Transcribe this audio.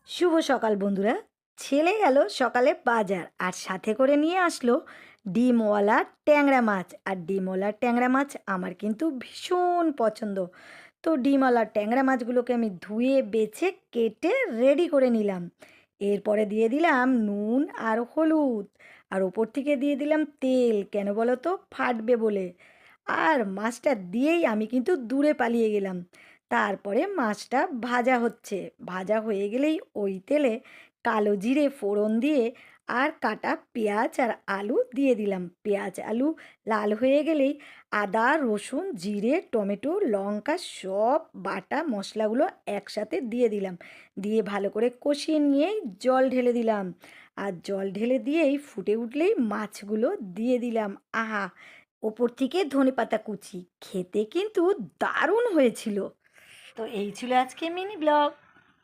শুভ সকাল বন্ধুরা। ছেলে গেল সকালে বাজার আর সাথে করে নিয়ে আসলো ডিমওয়ালা ট্যাংরা মাছ। আর ডিমওয়ালা ট্যাংরা মাছ আমার কিন্তু ভীষণ পছন্দ। তো ডিমওয়ালা ট্যাংরা মাছগুলোকে আমি ধুয়ে বেছে কেটে রেডি করে নিলাম। এরপরে দিয়ে দিলাম নুন আর হলুদ, আর ওপর থেকে দিয়ে দিলাম তেল, কেন বলো তো, ফাটবে বলে। আর মাছটা দিয়েই আমি কিন্তু দূরে পালিয়ে গেলাম। তারপরে মাছটা ভাজা হচ্ছে, ভাজা হয়ে গেলেই ওই তেলে কালো জিরে ফোড়ন দিয়ে আর কাটা পেঁয়াজ আর আলু দিয়ে দিলাম। পেঁয়াজ আলু লাল হয়ে গেলেই আদা রসুন জিরে টমেটো লঙ্কা সব বাটা মশলাগুলো একসাথে দিয়ে দিলাম। দিয়ে ভালো করে কষিয়ে নিয়েই জল ঢেলে দিলাম। আর জল ঢেলে দিয়েই ফুটে উঠলেই মাছগুলো দিয়ে দিলাম। আহা, ওপর থেকে ধনেপাতা কুচি, খেতে কিন্তু দারুণ হয়েছিল। তো এই ছিল আজকে মিনি ব্লগ।